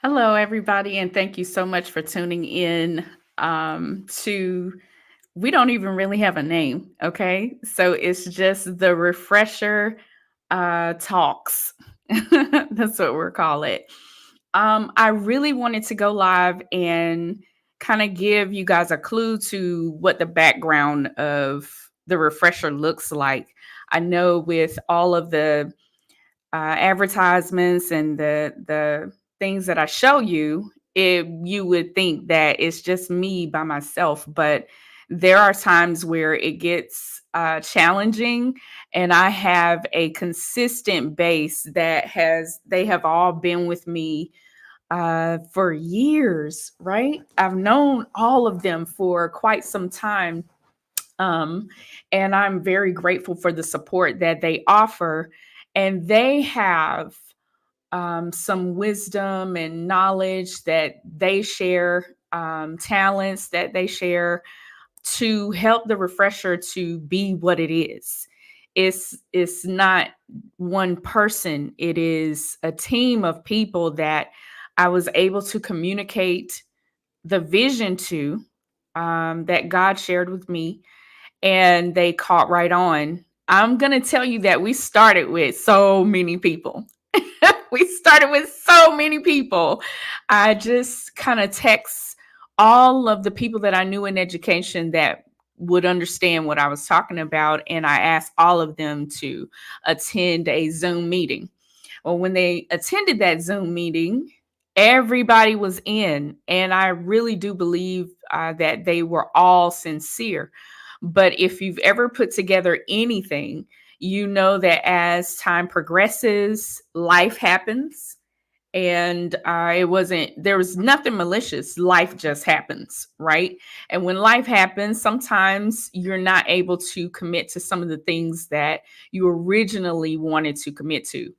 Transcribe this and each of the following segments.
Hello, everybody, and thank you so much for tuning in to. We don't even really have a name, okay? So it's just the Refresher Talks. That's what we're calling it. I really wanted to go live and kind of give you guys a clue to what the background of the Refresher looks like. I know with all of the advertisements and the things that I show you, you would think that it's just me by myself, but there are times where it gets challenging, and I have a consistent base that has they have all been with me for years, right? I've known all of them for quite some time. Um, and I'm very grateful for the support that they offer. And they have some wisdom and knowledge that they share, talents that they share to help the refresher to be what it is. It's not one person, it is a team of people that I was able to communicate the vision to, that God shared with me, and they caught right on. I'm going to tell you that we started with so many people. We started with so many people. I just kind of text all of the people that I knew in education that would understand what I was talking about, and I asked all of them to attend a Zoom meeting. Well, when they attended that Zoom meeting, everybody was in, and I really do believe that they were all sincere. But if you've ever put together anything, you know that as time progresses, life happens. And there was nothing malicious. Life just happens, right? And when life happens, sometimes you're not able to commit to some of the things that you originally wanted to commit to.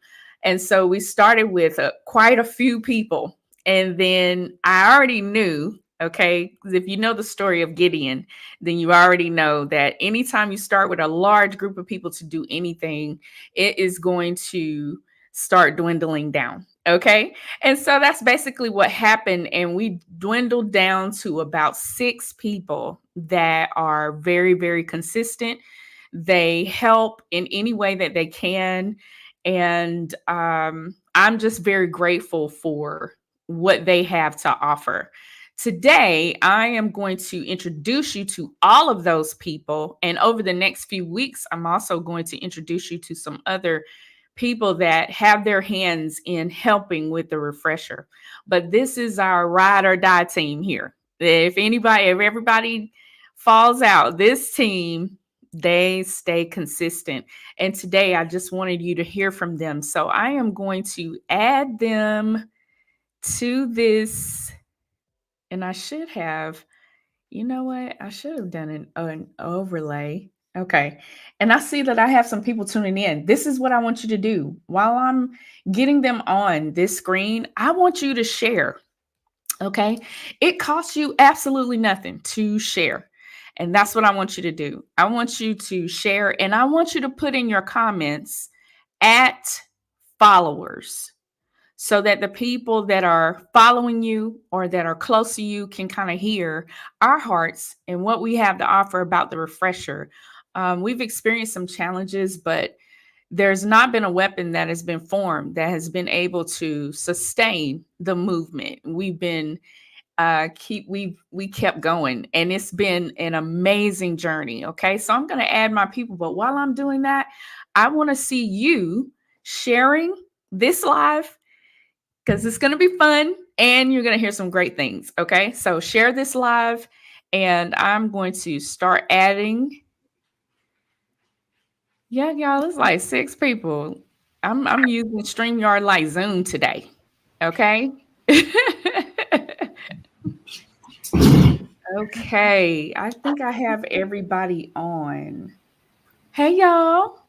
And so we started with quite a few people. And then I already knew, okay, 'cause if you know the story of Gideon, then you already know that anytime you start with a large group of people to do anything, it is going to start dwindling down. Okay. And so that's basically what happened. And we dwindled down to about six people that are very, very consistent. They help in any way that they can. And I'm just very grateful for what they have to offer. Today, I am going to introduce you to all of those people. And over the next few weeks, I'm also going to introduce you to some other people that have their hands in helping with the refresher. But this is our ride or die team here. If everybody falls out, this team, they stay consistent. And today I just wanted you to hear from them. So I am going to add them to this. And I should have, you know what? I should have done an overlay. Okay. And I see that I have some people tuning in. This is what I want you to do. While I'm getting them on this screen, I want you to share. Okay. It costs you absolutely nothing to share. And that's what I want you to do. I want you to share, and I want you to put in your comments at followers, so that the people that are following you or that are close to you can kind of hear our hearts and what we have to offer about the refresher. We've experienced some challenges, but there's not been a weapon that has been formed that has been able to sustain the movement. We've been keep we kept going, and it's been an amazing journey. Okay, so I'm going to add my people, but while I'm doing that, I want to see you sharing this live, because it's going to be fun and you're going to hear some great things. Okay. So share this live, and I'm going to start adding. Yeah, y'all, it's like six people. I'm using StreamYard like Zoom today. Okay. Okay. I think I have everybody on. Hey, y'all.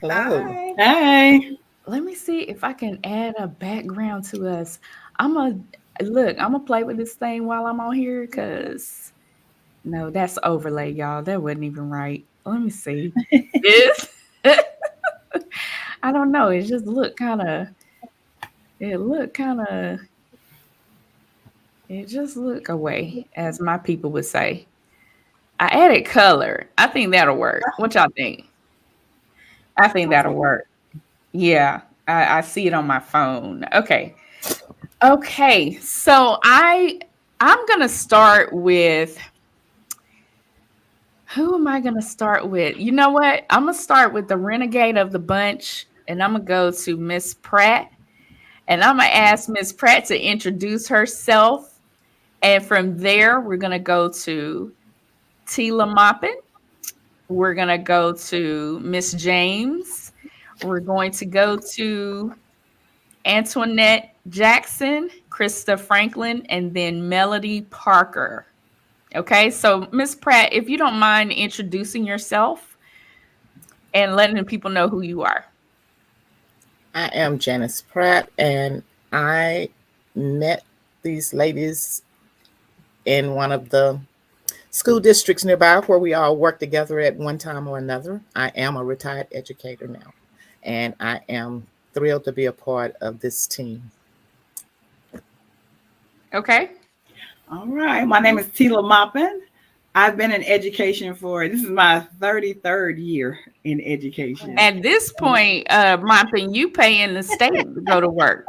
Hello. Hi. Hi. Let me see if I can add a background to us. I'm a Look, I'm gonna play with this thing while I'm on here, because no, that's overlay, y'all. That wasn't even right. Let me see. This I don't know. It just looked kind of It just look away, as my people would say. I added color. I think that'll work. What y'all think? I think that'll work. Yeah, I see it on my phone. Okay. Okay. So I'm gonna start with who am I gonna start with? You know what? I'm gonna start with the renegade of the bunch, and I'm gonna go to Miss Pratt, and I'm gonna ask Miss Pratt to introduce herself, and from there we're gonna go to Tila Moppin. We're gonna go to Miss James. We're going to go to Antoinette Jackson, Krista Franklin, and then Melody Parker. Okay, so Miss Pratt, if you don't mind introducing yourself and letting the people know who you are. I am Janice Pratt, and I met these ladies in one of the school districts nearby where we all work together at one time or another. I am a retired educator now, and I am thrilled to be a part of this team. Okay. All right. My name is Tila Moppin. I've been in education this is my 33rd year in education. At this point, Moppin, you pay in the state to go to work.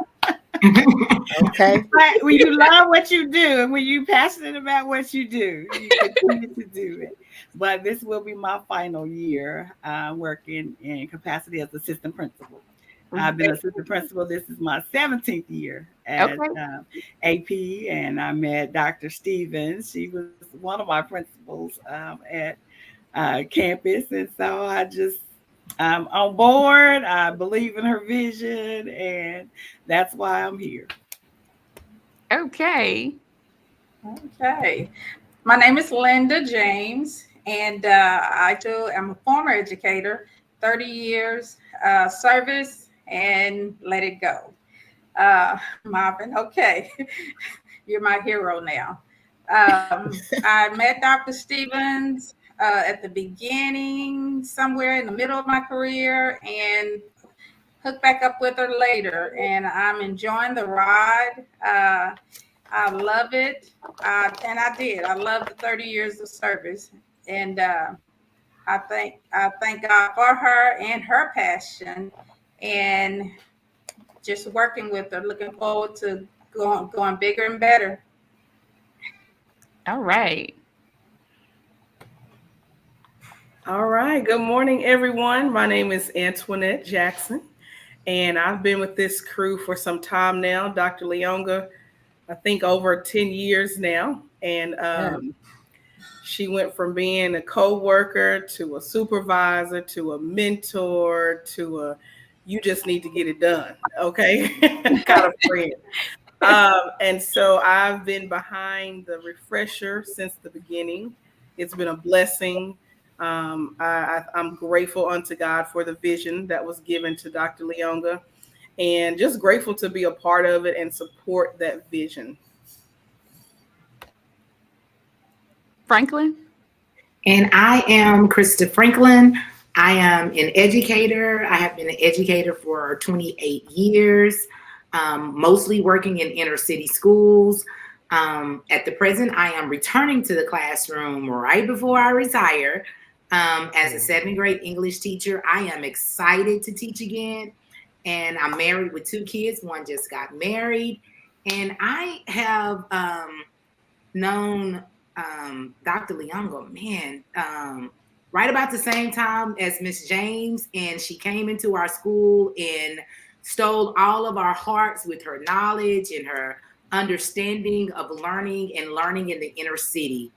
Okay. But when you love what you do and when you're passionate about what you do, you continue to do it. But this will be my final year working in capacity as assistant principal. I've been assistant principal. This is my 17th year at Okay. AP, and I met Dr. Stevens. She was one of my principals at campus, and so I'm on board. I believe in her vision, and that's why I'm here. Okay. Okay. My name is Linda James, and I too am a former educator, 30 years service, and let it go. Marvin, okay. You're my hero now. I met Dr. Stevens at the beginning, somewhere in the middle of my career, and hooked back up with her later. And I'm enjoying the ride. I love it. And I did. I love the 30 years of service. And I thank God for her and her passion and just working with her. Looking forward to going bigger and better. All right. All right. Good morning, everyone. My name is Antoinette Jackson, and I've been with this crew for some time now. Dr. Leonga, I think over 10 years now. And she went from being a co-worker to a supervisor to a mentor to you just need to get it done. Okay. Kind of friend. And so I've been behind the refresher since the beginning. It's been a blessing. I'm grateful unto God for the vision that was given to Dr. Leonga, and just grateful to be a part of it and support that vision. Franklin? And I am Krista Franklin. I am an educator. I have been an educator for 28 years, mostly working in inner city schools. At the present, I am returning to the classroom right before I retire as a 7th grade English teacher. I am excited to teach again. And I'm married with 2 kids. One just got married. And I have known Dr. Leonga, man, right about the same time as Miss James, and she came into our school and stole all of our hearts with her knowledge and her understanding of learning and learning in the inner city.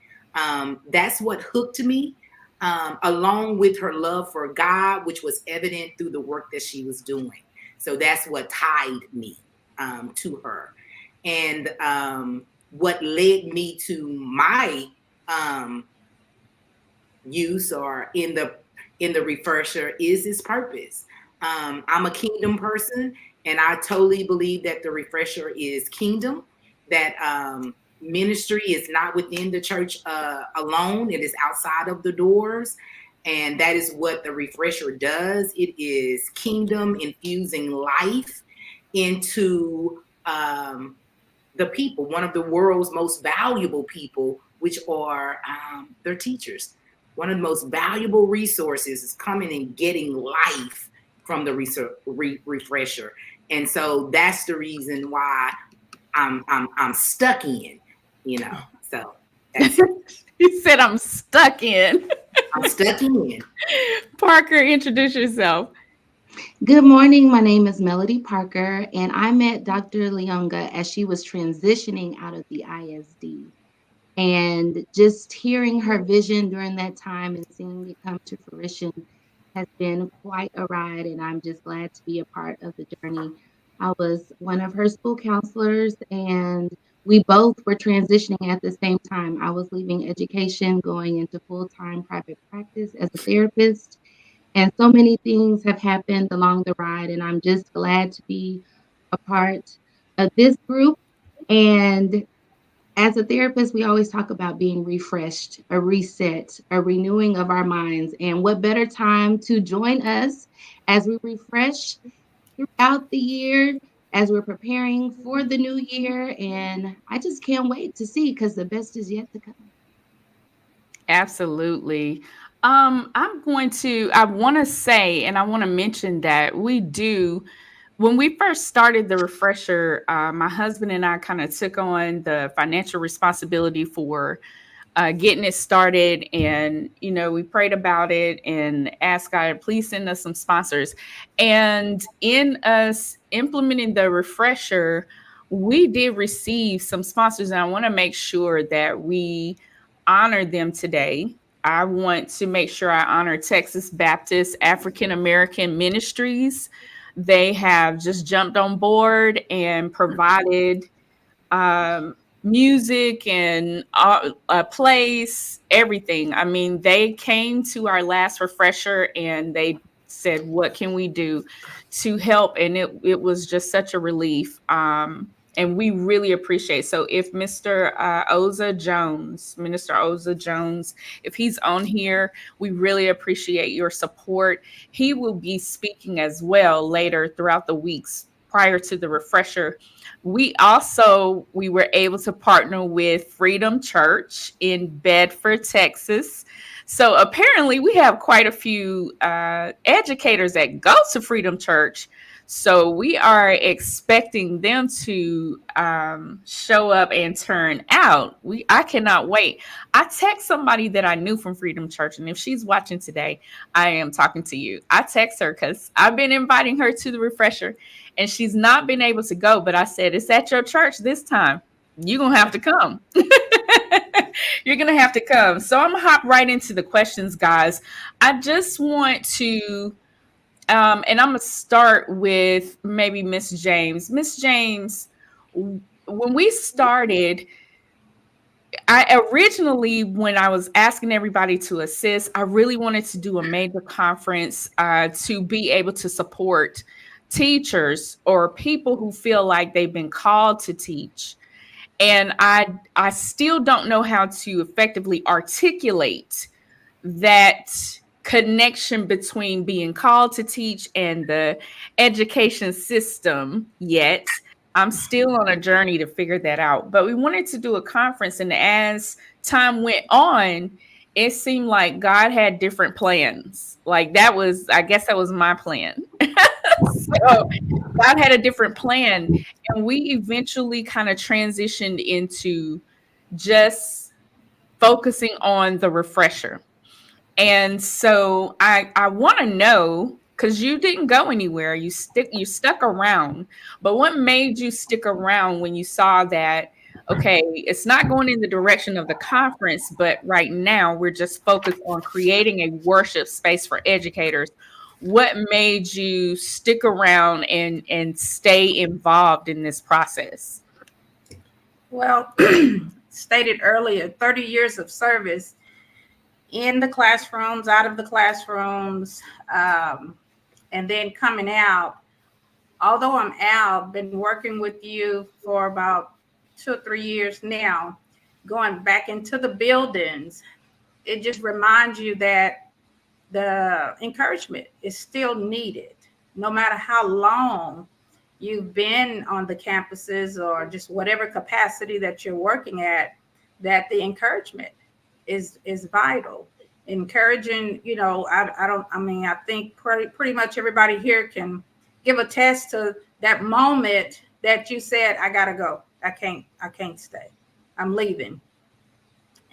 That's what hooked me, along with her love for God, which was evident through the work that she was doing. So that's what tied me to her. And what led me to my use or in the refresher is its purpose. I'm a kingdom person, and I totally believe that the refresher is kingdom, that ministry is not within the church alone. It is outside of the doors. And that is what the refresher does. It is kingdom infusing life into the the people, one of the world's most valuable people, which are their teachers. One of the most valuable resources is coming and getting life from the refresher. And so that's the reason why I'm stuck in, So that's You said I'm stuck in. I'm stuck in. Parker, introduce yourself. Good morning. My name is Melody Parker, and I met Dr. Leonga as she was transitioning out of the ISD. And just hearing her vision during that time and seeing it come to fruition has been quite a ride. And I'm just glad to be a part of the journey. I was one of her school counselors, and we both were transitioning at the same time. I was leaving education, going into full-time private practice as a therapist. And so many things have happened along the ride, and I'm just glad to be a part of this group. And as a therapist, we always talk about being refreshed, a reset, a renewing of our minds. And what better time to join us as we refresh throughout the year, as we're preparing for the new year. And I just can't wait to see, because the best is yet to come. Absolutely. I want to say, and I want to mention that when we first started the refresher, my husband and I kind of took on the financial responsibility for getting it started. And, we prayed about it and asked God, please send us some sponsors. And in us implementing the refresher, we did receive some sponsors. And I want to make sure that we honor them today. I want to make sure I honor Texas Baptist African American Ministries. They have just jumped on board and provided music and a place, everything. I mean, they came to our last refresher and they said, what can we do to help? And it was just such a relief. And we really appreciate. So if Minister Oza Jones, if he's on here, we really appreciate your support. He will be speaking as well later throughout the weeks prior to the refresher. We were able to partner with Freedom Church in Bedford, Texas. So apparently we have quite a few educators that go to Freedom Church. So we are expecting them to show up and turn out. I cannot wait. I text somebody that I knew from Freedom Church, and if she's watching today, I am talking to you. I text her because I've been inviting her to the refresher, and she's not been able to go. But I said, it's at your church this time. You're going to have to come. You're going to have to come. So I'm going to hop right into the questions, guys. I just want to and I'm going to start with maybe Miss James. Miss James, when we started, when I was asking everybody to assist, I really wanted to do a major conference to be able to support teachers or people who feel like they've been called to teach. And I still don't know how to effectively articulate that connection between being called to teach and the education system yet. I'm still on a journey to figure that out. But we wanted to do a conference, and as time went on, it seemed like God had different plans. Like I guess that was my plan. So God had a different plan, and we eventually kind of transitioned into just focusing on the refresher. And so I want to know, because you didn't go anywhere, you stuck around. But what made you stick around when you saw that, okay, it's not going in the direction of the conference, but right now we're just focused on creating a worship space for educators? What made you stick around and stay involved in this process? Well, stated earlier, 30 years of service in the classrooms, out of the classrooms, and then coming out. Although I'm out, been working with you for about 2 or 3 years now, going back into the buildings, it just reminds you that the encouragement is still needed, no matter how long you've been on the campuses or just whatever capacity that you're working at, that the encouragement is vital. Encouraging, I think pretty much everybody here can give a test to that moment that you said, I gotta go. I can't stay. I'm leaving.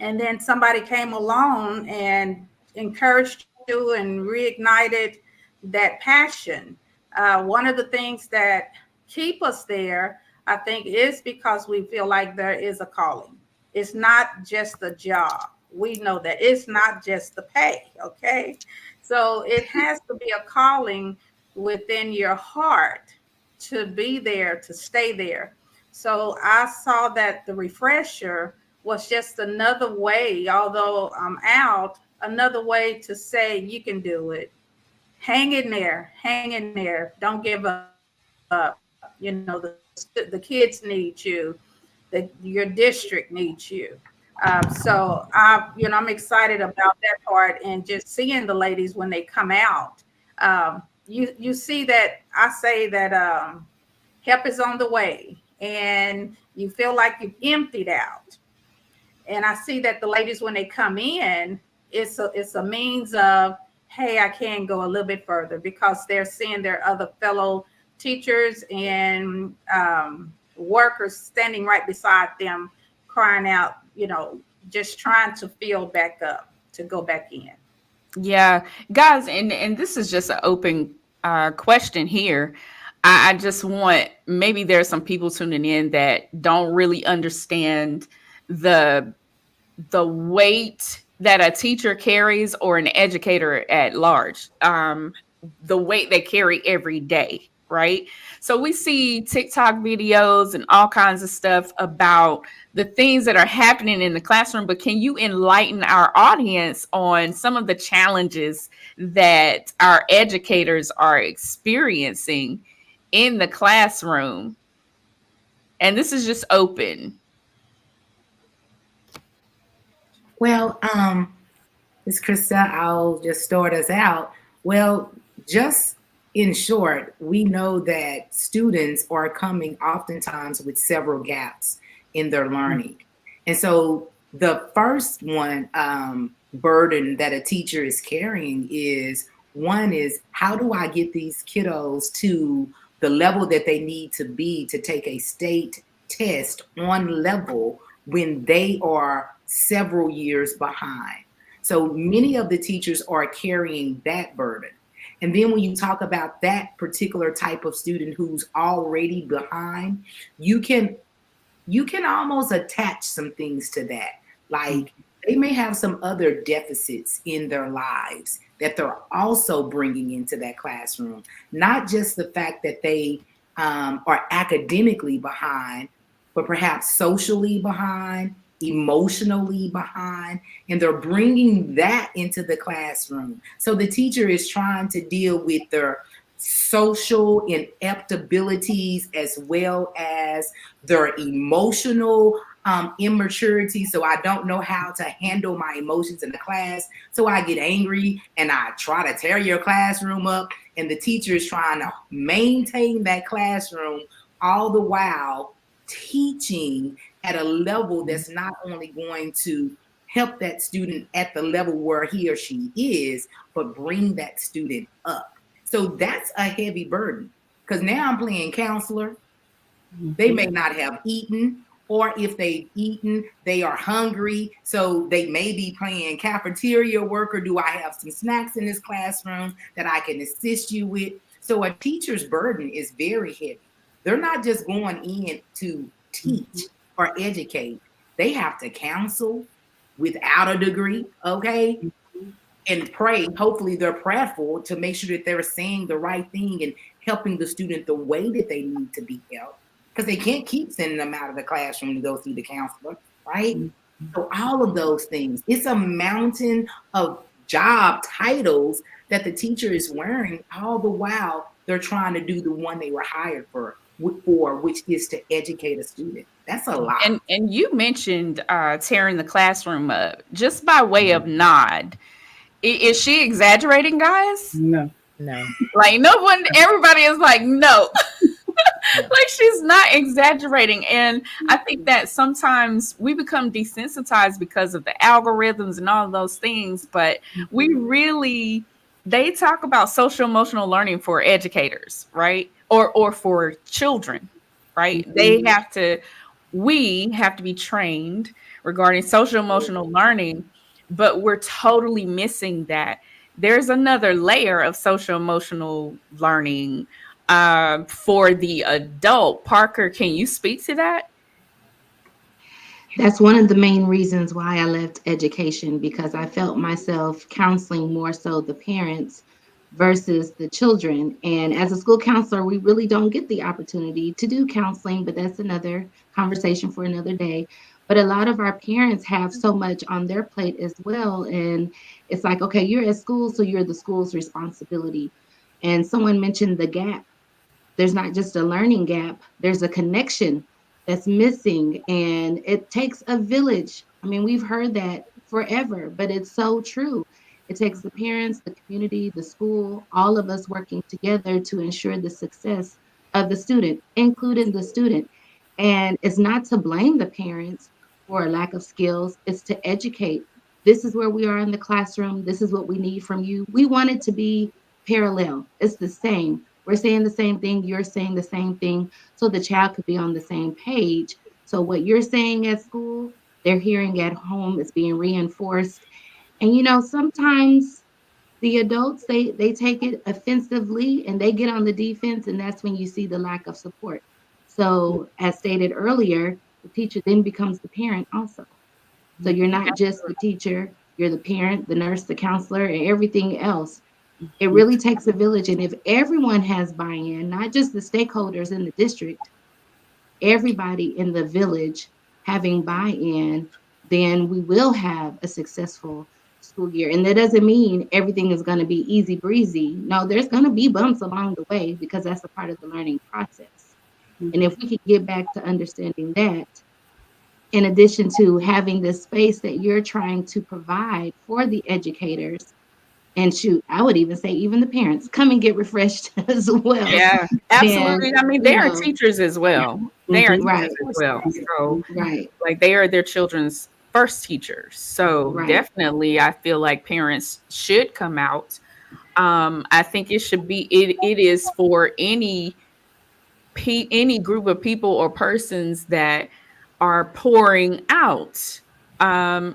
And then somebody came along and encouraged you and reignited that passion. One of the things that keep us there, I think, is because we feel like there is a calling. It's not just the job. We know that it's not just the pay. Okay. So it has to be a calling within your heart to be there, to stay there. So I saw that the refresher was just another way, although I'm out, another way to say you can do it. Hang in there, don't give up. The kids need you, your district needs you. So I'm excited about that part, and just seeing the ladies when they come out. You see that I say that help is on the way, and you feel like you've emptied out. And I see that the ladies, when they come in, it's a means of, hey, I can go a little bit further, because they're seeing their other fellow teachers and workers standing right beside them, crying out, just trying to fill back up to go back in. Yeah, guys, and this is just an open question here. I just want, maybe there's some people tuning in that don't really understand the the weight that a teacher carries, or an educator at large, the weight they carry every day, right? So we see TikTok videos and all kinds of stuff about the things that are happening in the classroom, but can you enlighten our audience on some of the challenges that our educators are experiencing in the classroom? And this is just open. Well, Ms. Krista, I'll just start us out. Well, just in short, we know that students are coming oftentimes with several gaps in their learning. And so the first one, burden that a teacher is carrying is, one is, how do I get these kiddos to the level that they need to be to take a state test on level when they are several years behind? So many of the teachers are carrying that burden. And then when you talk about that particular type of student who's already behind, you can almost attach some things to that. Like, they may have some other deficits in their lives that they're also bringing into that classroom. Not just the fact that they are academically behind, but perhaps socially behind, emotionally behind, and they're bringing that into the classroom. So the teacher is trying to deal with their social ineptabilities as well as their emotional immaturity. So I don't know how to handle my emotions in the class. So I get angry and I try to tear your classroom up. And the teacher is trying to maintain that classroom, all the while teaching at a level that's not only going to help that student at the level where he or she is, but bring that student up. So that's a heavy burden, because now I'm playing counselor. They may not have eaten, or if they've eaten, they are hungry. So they may be playing cafeteria worker. Do I have some snacks in this classroom that I can assist you with? So a teacher's burden is very heavy. They're not just going in to teach or educate. They have to counsel without a degree, okay? And pray. Hopefully they're prayerful to make sure that they're saying the right thing and helping the student the way that they need to be helped, because they can't keep sending them out of the classroom to go see the counselor, right? So all of those things, it's a mountain of job titles that the teacher is wearing, all the while they're trying to do the one they were hired for, which is to educate a student. That's a lot. And you mentioned tearing the classroom up, just by way of nod. Is she exaggerating, guys? No. No. Like, no one, everybody is like, no. Yeah. Like she's not exaggerating. And I think that sometimes we become desensitized because of the algorithms and all of those things, but we really they talk about social emotional learning for educators, right? Or for children, right? They have to we have to be trained regarding social emotional learning, but we're totally missing that. There's another layer of social emotional learning for the adult. Parker, can you speak to that? That's one of the main reasons why I left education, because I felt myself counseling more so the parents versus the children. And as a school counselor, we really don't get the opportunity to do counseling, but that's another conversation for another day. But a lot of our parents have so much on their plate as well. And it's like, okay, you're at school, so you're the school's responsibility. And someone mentioned the gap. There's not just a learning gap, there's a connection that's missing. And it takes a village. I mean, we've heard that forever, but it's so true. It takes the parents, the community, the school, all of us working together to ensure the success of the student, including the student. And it's not to blame the parents for a lack of skills, it's to educate. This is where we are in the classroom. This is what we need from you. We want it to be parallel, it's the same. We're saying the same thing, you're saying the same thing, so the child could be on the same page. So what you're saying at school, they're hearing at home is being reinforced. And sometimes the adults they take it offensively and they get on the defense, and that's when you see the lack of support. So as stated earlier, the teacher then becomes the parent also. So you're not just the teacher, you're the parent, the nurse, the counselor, and everything else. It really takes a village. And if everyone has buy-in, not just the stakeholders in the district, everybody in the village having buy-in, then we will have a successful school year. And that doesn't mean everything is going to be easy breezy. No, there's going to be bumps along the way because that's a part of the learning process. And if we could get back to understanding that, in addition to having this space that you're trying to provide for the educators, and shoot, I would even say even the parents come and get refreshed as well. Yeah, Then, absolutely. I mean, they you are know, teachers as well. They are right, teachers as well. So, right, like, they are their children's first teachers. So, right. definitely, I feel like parents should come out. I think it should be it is for any group of people or persons that are pouring out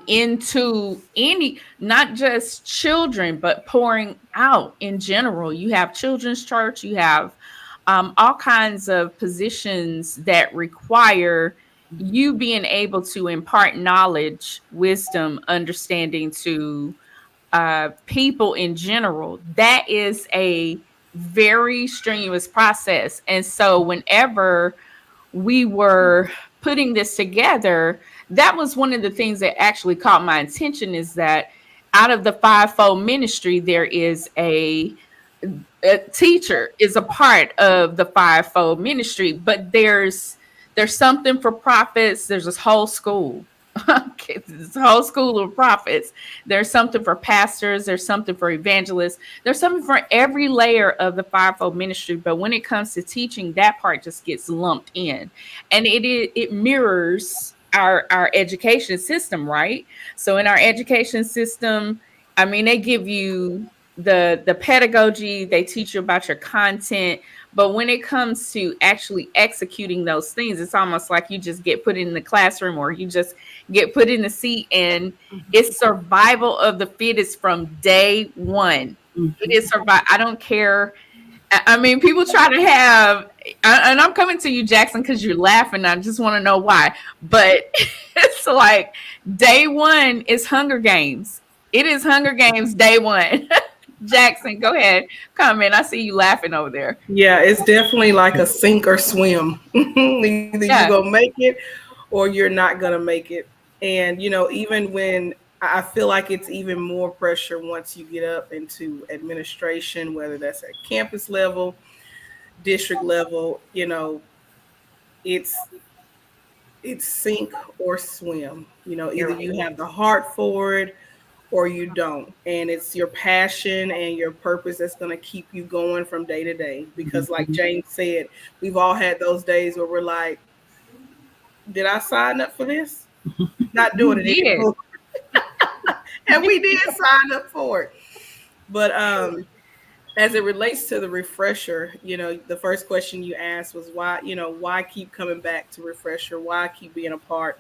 into any, not just children, but pouring out in general. You have children's church, you have all kinds of positions that require you being able to impart knowledge, wisdom, understanding to people in general. That is a very strenuous process. And so, whenever we were putting this together, that was one of the things that actually caught my attention is that out of the fivefold ministry, there is a teacher is a part of the fivefold ministry, but there's something for prophets. There's this whole school. Okay, this whole school of prophets. There's something for pastors. There's something for evangelists. There's something for every layer of the fivefold ministry. But when it comes to teaching, that part just gets lumped in, and it mirrors our education system, right? So in our education system, I mean, they give you the pedagogy, they teach you about your content, but when it comes to actually executing those things, it's almost like you just get put in the classroom or you just get put in the seat, and it's survival of the fittest from day one. It is survival. I don't care. I mean, people try to have, and I'm coming to you, Jackson, because you're laughing. I just want to know why. But it's like day one is Hunger Games. It is Hunger Games day one. Jackson, go ahead. Comment. I see you laughing over there. Yeah, it's definitely like a sink or swim. Either you're Yeah. gonna make it or you're not gonna make it. And even when I feel like it's even more pressure once you get up into administration, whether that's at campus level, district level, it's it's sink or swim. Either You're you have the heart for it or you don't. And it's your passion and your purpose that's going to keep you going from day to day. Because, like Mhm. James said, we've all had those days where we're like, did I sign up for this? Not You doing it did. anymore. And we did sign up for it. But as it relates to the refresher, the first question you asked was why, why keep coming back to refresher? Why keep being a part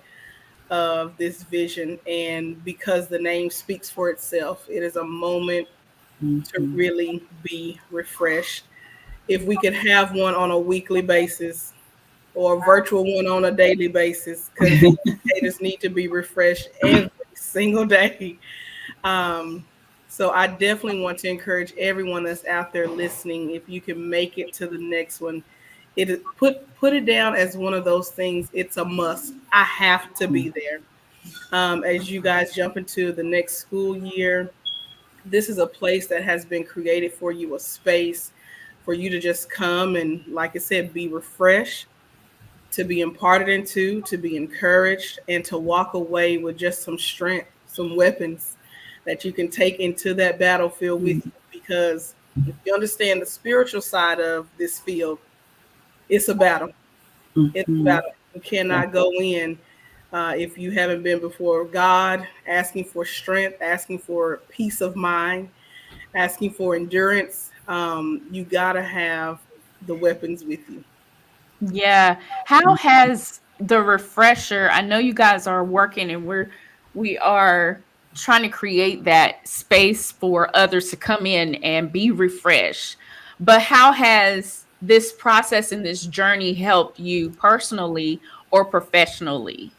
of this vision? And because the name speaks for itself, it is a moment to Mhm. really be refreshed. If we could have one on a weekly basis or a virtual one on a daily basis, because educators need to be refreshed every single day. Um, so I definitely want to encourage everyone that's out there listening, if you can make it to the next one, put it down as one of those things. It's a must. I have to be there. As you guys jump into the next school year, this is a place that has been created for you, a space for you to just come and, like I said, be refreshed, to be imparted into, to be encouraged, and to walk away with just some strength, some weapons that you can take into that battlefield with you. Because if you understand the spiritual side of this field, it's a battle. It's a Mhm. battle. You cannot go in if you haven't been before God, asking for strength, asking for peace of mind, asking for endurance. You got to have the weapons with you. Yeah. How has the refresher, I know you guys are working and we are trying to create that space for others to come in and be refreshed. But how has this process and this journey helped you personally or professionally?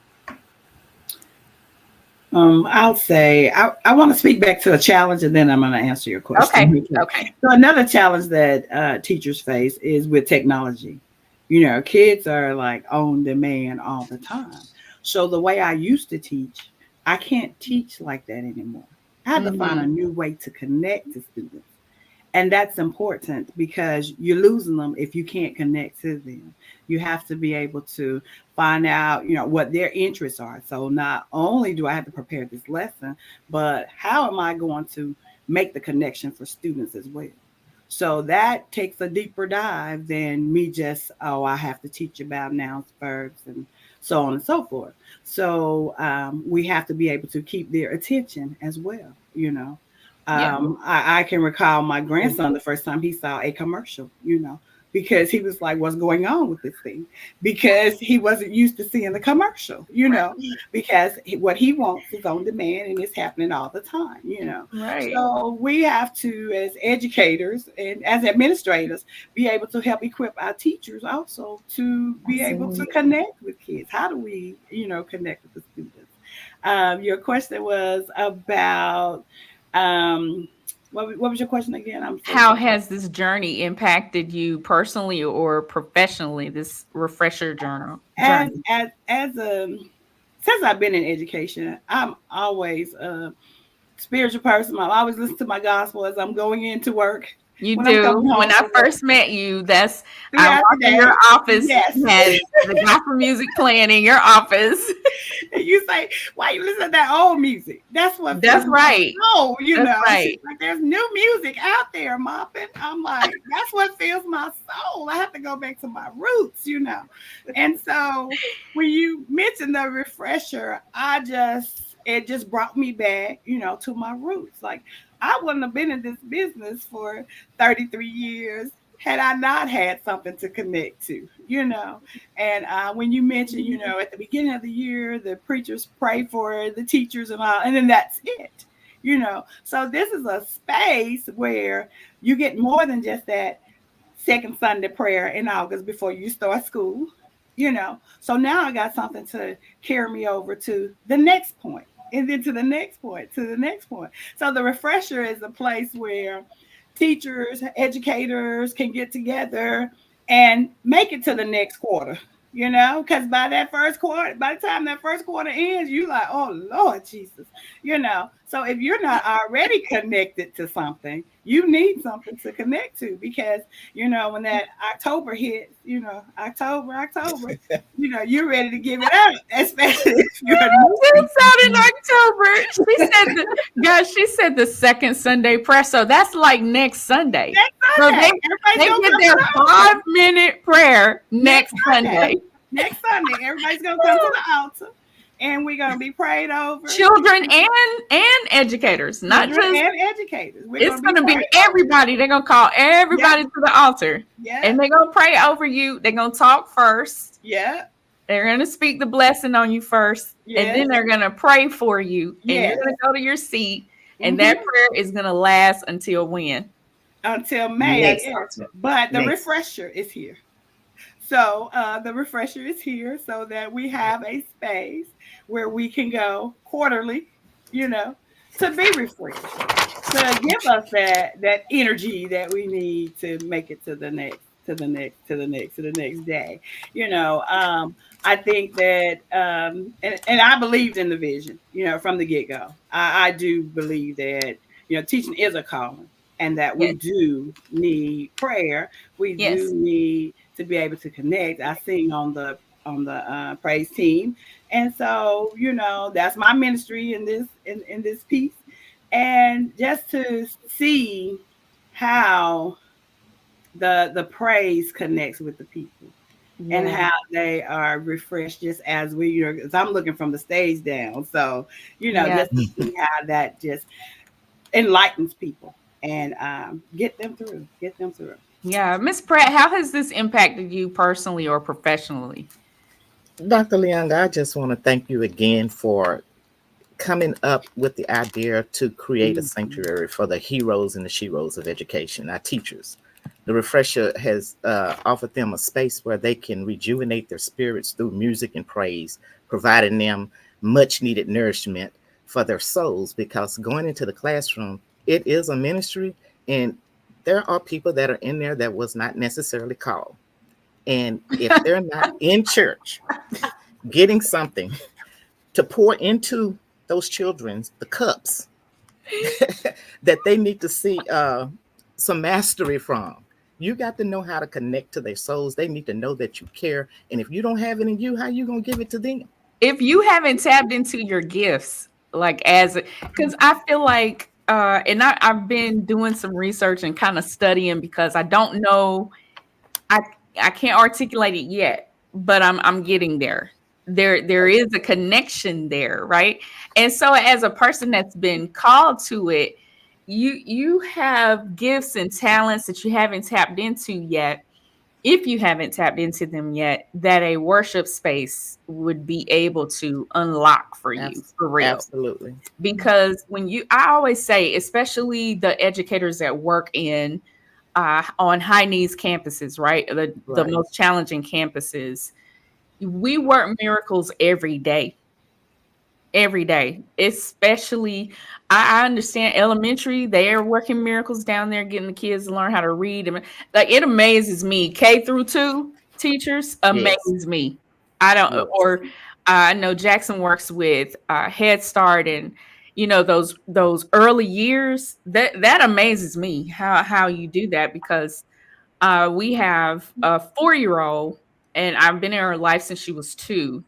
I'll say I want to speak back to a challenge, and then I'm going to answer your question. Okay. Okay. Okay. So another challenge that teachers face is with technology. Kids are like on demand all the time. So the way I used to teach, I can't teach like that anymore. I have to find a Mhm. new way to connect to students. And that's important because you're losing them if you can't connect to them. You have to be able to find out, what their interests are. So not only do I have to prepare this lesson, but how am I going to make the connection for students as well? So that takes a deeper dive than me just, oh, I have to teach about nouns, verbs, and so on and so forth. So we have to be able to keep their attention as well. Yeah. I can recall my grandson the first time he saw a commercial, because he was like, what's going on with this thing? Because he wasn't used to seeing the commercial, Right. because what he wants is on demand and it's happening all the time. Right. So we have to, as educators and as administrators, be able to help equip our teachers also to be able to Absolutely. connect with kids. How do we, connect with the students? Your question was about what was your question again? I'm so How sorry. has this journey impacted you personally or professionally, this refresher As journey? as since I've been in education, I'm always a spiritual person. I always listen to my gospel as I'm going into work. You When I'm coming do. When home I from work, first met you, I throughout the walked in your day, office, yes. you had the gospel music playing in your office. And you say, why you listen to that old music? That's what That's fills my right. soul, you That's know. She's right. like, there's new music out there, Moppet. I'm like, that's what fills my soul. I have to go back to my roots. And so when you mentioned the refresher, it just brought me back, to my roots. Like I wouldn't have been in this business for 33 years had I not had something to connect to. And when you mentioned, at the beginning of the year, the preachers pray for the teachers and all, and then that's it. So this is a space where you get more than just that second Sunday prayer in August before you start school. So now I got something to carry me over to the next point, and then to the next point, to the next point. So the refresher is a place where teachers, educators can get together and make it to the next quarter. Because by the time that first quarter ends, you like, oh Lord Jesus. So if you're not already connected to something, you need something to connect to, because when that October hits, October, you're ready to give it up, especially if you're a new It's out in October. She said the second Sunday prayer. So that's like next Sunday. next So Sunday. Everybody's they gonna get come their to the altar 5-minute prayer next Sunday. Next Sunday, everybody's gonna come to the altar, and we're gonna be prayed over. Children and educators, not Children just and educators. it's going to be prayed everybody. They're going to call everybody to the altar. Yeah. And they're going to pray over you. They're going to talk first. Yeah. They're going to speak the blessing on you first. Yes. And then they're going to pray for you. And Yes. you're going to go to your seat. And that prayer is going to last until when? Until May. But the refresher is here. So the refresher is here so that we have a space where we can go quarterly, to be refreshed, to give us that energy that we need to make it to the next day. I think that, and I believed in the vision, from the get-go. I do believe that, teaching is a calling, and that we do need prayer. We do need to be able to connect. I sing on the praise team, and so that's my ministry in this piece, and just to see how the praise connects with the people. And how they are refreshed, just as we, because I'm looking from the stage down. So, just to see how that just enlightens people and get them through. Yeah. Miss Pratt, how has this impacted you personally or professionally? Dr. Leonga, I just want to thank you again for coming up with the idea to create a sanctuary for the heroes and the sheroes of education, our teachers. The refresher has offered them a space where they can rejuvenate their spirits through music and praise, providing them much needed nourishment for their souls, because going into the classroom, it is a ministry, and there are people that are in there that was not necessarily called. And if they're not in church getting something to pour into those children, the cups that they need to see some mastery from, you got to know how to connect to their souls. They need to know that you care. And if you don't have it in you, how you going to give it to them? If you haven't tapped into your gifts, because I feel like, and I've been doing some research and kind of studying, because I don't know, I can't articulate it yet, but I'm getting there. There is a connection there, right? And so as a person that's been called to it, you have gifts and talents that you haven't tapped into yet. If you haven't tapped into them yet, that a worship space would be able to unlock for you, for real. Absolutely. Because I always say, especially the educators that work on high needs campuses, right? The most challenging campuses, we work miracles every day. Especially, I understand elementary, they are working miracles down there, getting the kids to learn how to read. Like, it amazes me. K-2 teachers amaze me. I don't, or I know Jackson works with Head Start, and those early years. That amazes me how you do that, because we have a 4-year-old, and I've been in her life since she was 2.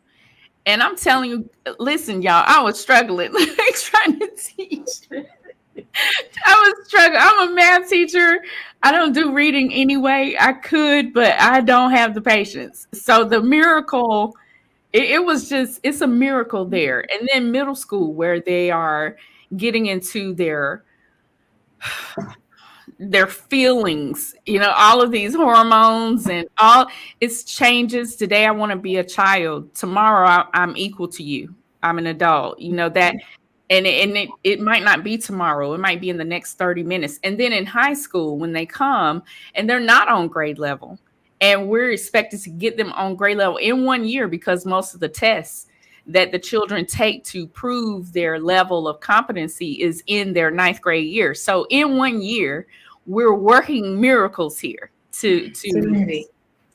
And I'm telling you, listen, y'all, I was struggling trying to teach. I was struggling. I'm a math teacher. I don't do reading anyway. I could, but I don't have the patience. So the miracle, it's a miracle there. And then middle school, where they are getting into their feelings, all of these hormones and all, it's changes. Today I want to be a child. Tomorrow I'm equal to you. I'm an adult, that, and it might not be tomorrow. It might be in the next 30 minutes. And then in high school, when they come and they're not on grade level, and we're expected to get them on grade level in 1 year, because most of the tests that the children take to prove their level of competency is in their 9th grade year. So in 1 year, we're working miracles here to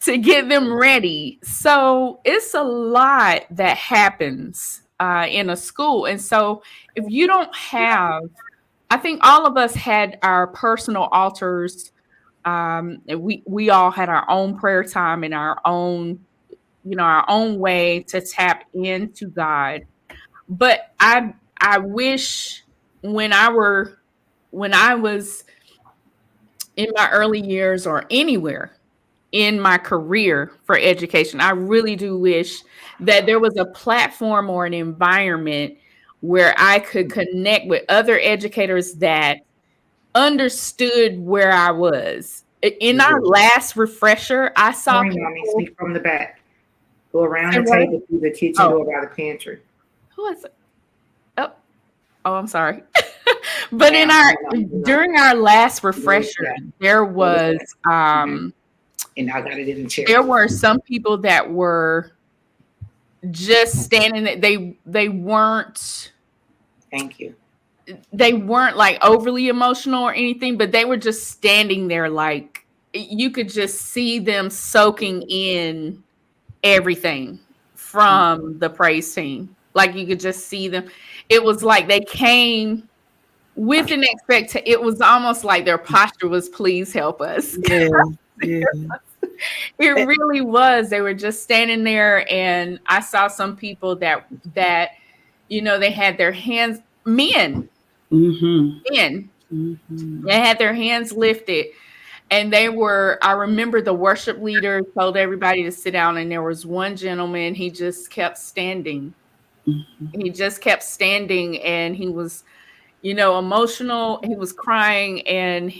get them ready. So it's a lot that happens in a school. And so if you don't have, I think all of us had our personal altars. We all had our own prayer time and our own, our own way to tap into God. But I wish when I was in my early years or anywhere in my career for education, I really do wish that there was a platform or an environment where I could connect with other educators that understood where I was. In our last refresher, I saw Sorry, mommy, people speak from the back. Go around say the what? table through the kitchen Oh, door by the pantry. who is it? Oh, I'm sorry. But in Now, our no. during our last refresher, Yeah. there What was was that? And I got it in the chair. there were some people that were just standing there. They weren't Thank you. like overly emotional or anything, but they were just standing there like you could just see them soaking in everything from the praise team. Like you could just see them. It was like they came with an expectation. It was almost like their posture was, please help us. Yeah. Yeah. It really was. They were just standing there, and I saw some people that they had their hands, men, Mm-hmm. men, Mm-hmm. they had their hands lifted, and I remember the worship leader told everybody to sit down, and there was one gentleman, he just kept standing. He just kept standing, and he was, emotional. He was crying, and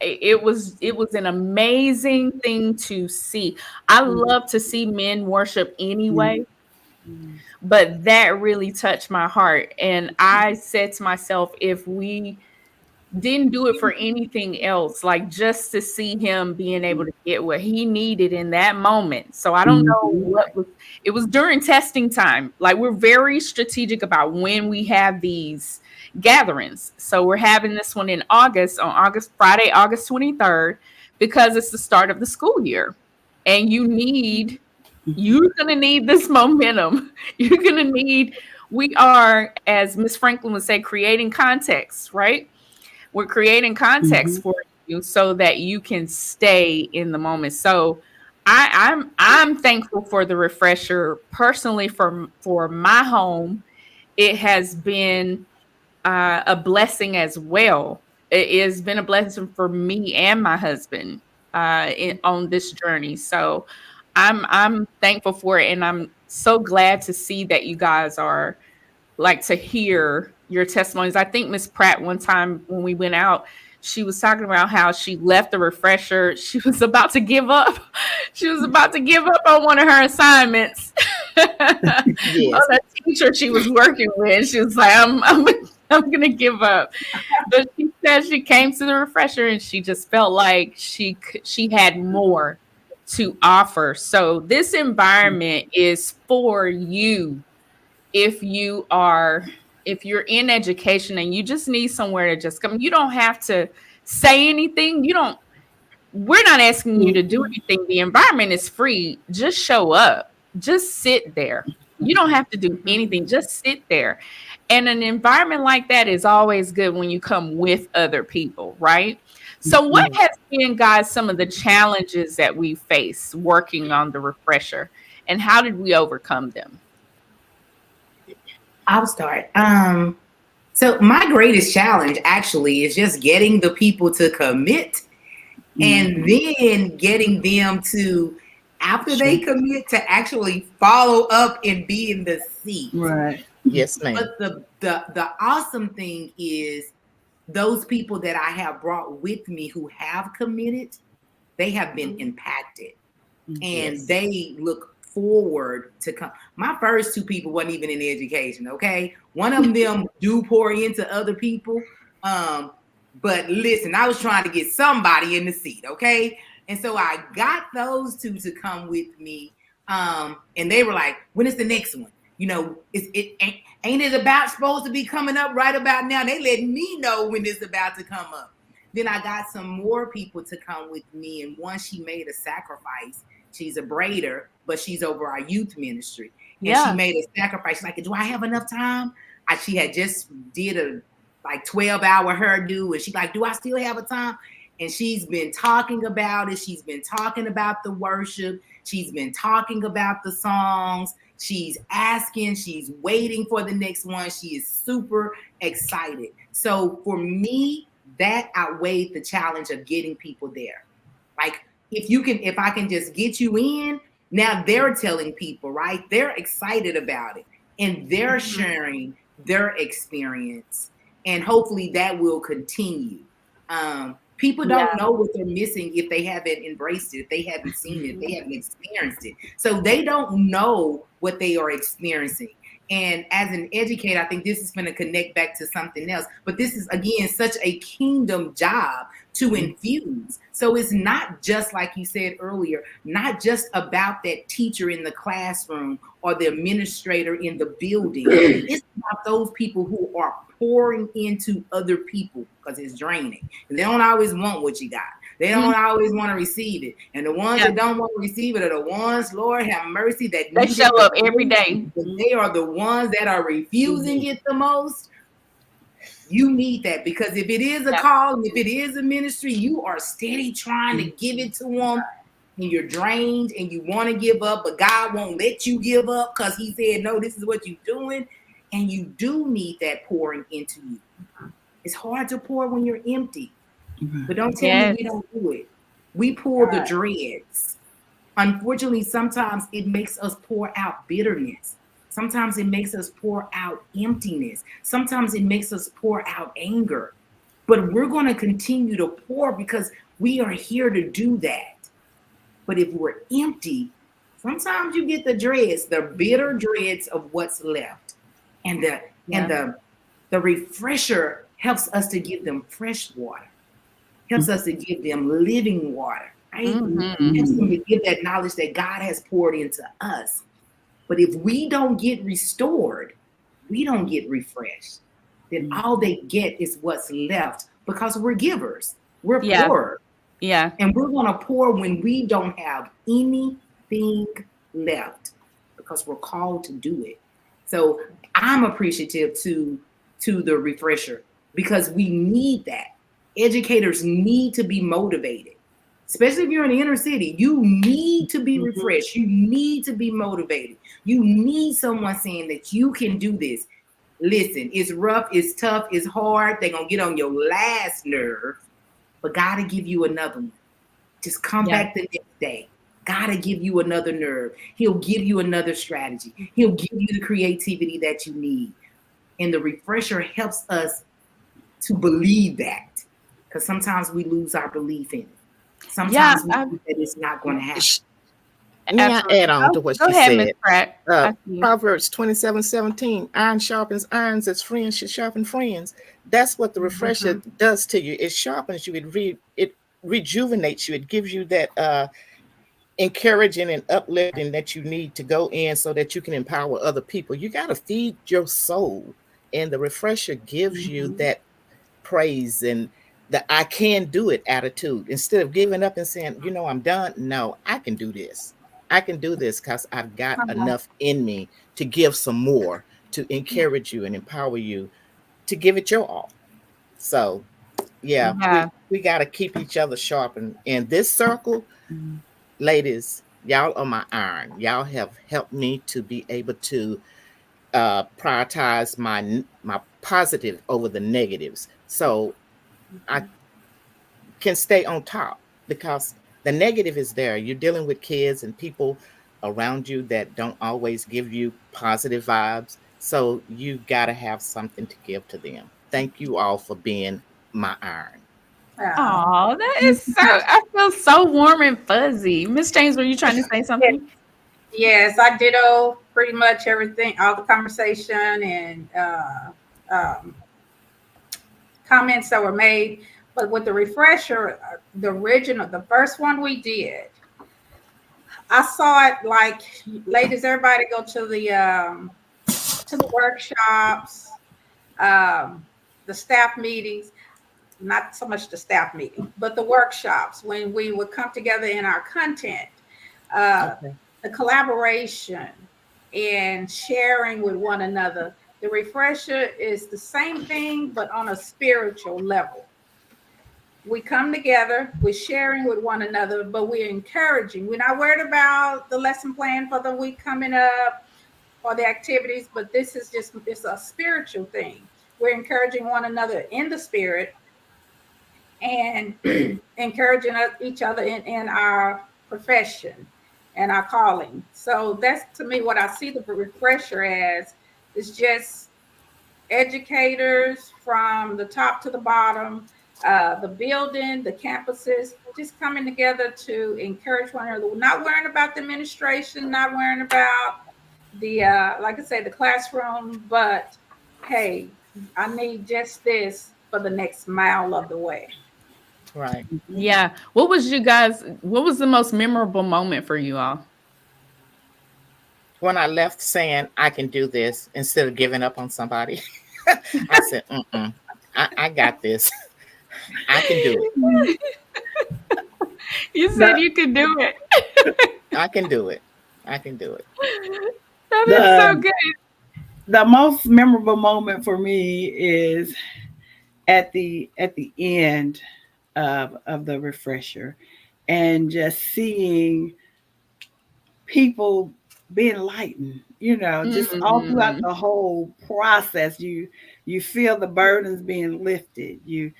it was an amazing thing to see. I love to see men worship anyway, but that really touched my heart. And I said to myself, if we didn't do it for anything else, like just to see him being able to get what he needed in that moment. So I don't know it was during testing time. Like we're very strategic about when we have these gatherings. So we're having this one in August, Friday, August 23rd, because it's the start of the school year. And you're going to need this momentum. You're going to need, we are, as Miss Franklin would say, creating context, right? We're creating context for you so that you can stay in the moment. So I'm thankful for the refresher personally for my home. It has been a blessing as well. It has been a blessing for me and my husband on this journey. So I'm thankful for it, and I'm so glad to see that you guys are like to hear your testimonies. I think Miss Pratt, one time when we went out, she was talking about how she left the refresher. She was about to give up. She was about to give up on one of her assignments. Yes. On a teacher she was working with. She was like, I'm gonna give up. But she said she came to the refresher and she just felt like she had more to offer. So this environment is for you if you're in education and you just need somewhere to just come. You don't have to say anything. We're not asking you to do anything. The environment is free. Just show up. Just sit there. You don't have to do anything. Just sit there. And an environment like that is always good when you come with other people, right? So what has been, guys, some of the challenges that we face working on the refresher, and how did we overcome them? I'll start. So my greatest challenge actually is just getting the people to commit and then getting them to, after they commit, to actually follow up and be in the seat. Right. Yes, ma'am. But the awesome thing is those people that I have brought with me who have committed, they have been impacted and they look forward to come. My first two people wasn't even in education, okay? One of them do pour into other people. But listen, I was trying to get somebody in the seat, okay? And so I got those two to come with me. And they were like, when is the next one? Ain't it about supposed to be coming up right about now? They let me know when it's about to come up. Then I got some more people to come with me. And one, she made a sacrifice. She's a braider, but she's over our youth ministry. And she Yeah. made a sacrifice. She's like, do I have enough time? She had just did a like 12-hour hairdo, and she's like, do I still have a time? And she's been talking about it. She's been talking about the worship. She's been talking about the songs. She's asking, she's waiting for the next one. She is super excited. So for me, that outweighed the challenge of getting people there. Like if I can just get you in, now they're telling people, right? They're excited about it and they're sharing their experience, and hopefully that will continue. People don't know what they're missing if they haven't embraced it, if they haven't seen it, if they haven't experienced it. So they don't know what they are experiencing. And as an educator, I think this is going to connect back to something else. But this is, again, such a kingdom job to infuse. So it's not just, like you said earlier, not just about that teacher in the classroom or the administrator in the building. It's about those people who are pouring into other people, because it's draining. And they don't always want what you got. They don't always want to receive it. And the ones that don't want to receive it are the ones, Lord have mercy, that They show up every day. They are the ones that are refusing it the most. You need that, because if it is a call, and if it is a ministry, you are steady trying to give it to them, and you're drained and you want to give up, but God won't let you give up because he said, no, this is what you're doing. And you do need that pouring into you. It's hard to pour when you're empty, but don't tell me we don't do it. We pull the dreads. Unfortunately, sometimes it makes us pour out bitterness. Sometimes it makes us pour out emptiness. Sometimes it makes us pour out anger. But we're going to continue to pour because we are here to do that. But if we're empty, sometimes you get the dreads, the bitter dreads of what's left. And the refresher helps us to give them fresh water, helps us to give them living water, right? Helps them to give that knowledge that God has poured into us. But if we don't get restored, we don't get refreshed. Then all they get is what's left, because we're givers. We're poor. Yeah. And we're going to pour when we don't have anything left, because we're called to do it. So I'm appreciative to the refresher, because we need that. Educators need to be motivated, especially if you're in the inner city. You need to be refreshed. You need to be motivated. You need someone saying that you can do this. Listen, it's rough, it's tough, it's hard. They're going to get on your last nerve, but God will give you another one. Just come back the next day. God will give you another nerve. He'll give you another strategy. He'll give you the creativity that you need. And the refresher helps us to believe that, because sometimes we lose our belief in it. Sometimes we think that it's not going to happen. May I add on to what she ahead, said? Ms. Pratt. Proverbs 27:17, iron sharpens irons as friends should sharpen friends. That's what the refresher does to you. It sharpens you. It rejuvenates you. It gives you that encouraging and uplifting that you need to go in so that you can empower other people. You got to feed your soul. And the refresher gives you that praise and the I can do it attitude. Instead of giving up and saying, I'm done. No, I can do this. I can do this because I've got enough in me to give some more, to encourage you and empower you to give it your all. So, we got to keep each other sharp. And in this circle, ladies, y'all are my iron. Y'all have helped me to be able to prioritize my positive over the negatives. So I can stay on top, because the negative is there. You're dealing with kids and people around you that don't always give you positive vibes. So you got to have something to give to them. Thank you all for being my iron. Oh, that is so, I feel so warm and fuzzy. Miss James, were you trying to say something? Yes, I ditto pretty much everything, all the conversation and comments that were made. But with the refresher, the first one we did, I saw it like, ladies, everybody go to the workshops, the staff meetings, not so much the staff meeting, but the workshops when we would come together in our content, the collaboration, and sharing with one another. The refresher is the same thing, but on a spiritual level. We come together, we're sharing with one another, but we're encouraging. We're not worried about the lesson plan for the week coming up or the activities, but this is just, it's a spiritual thing. We're encouraging one another in the spirit and encouraging each other in our profession and our calling. So that's to me what I see the refresher as, is just educators from the top to the bottom, the building, the campuses, just coming together to encourage one another, not worrying about the administration, not worrying about the, like I say, the classroom, but hey, I need just this for the next mile of the way. Right. Yeah. What was the most memorable moment for you all? When I left saying I can do this instead of giving up on somebody, I said, I got this. I can do it. You said The you could do it. I can do it. I can do it. That is so the good. the most memorable moment for me is at the end of the refresher, and just seeing people be enlightened, just all throughout Mhm. the whole process. You feel the burdens being lifted. You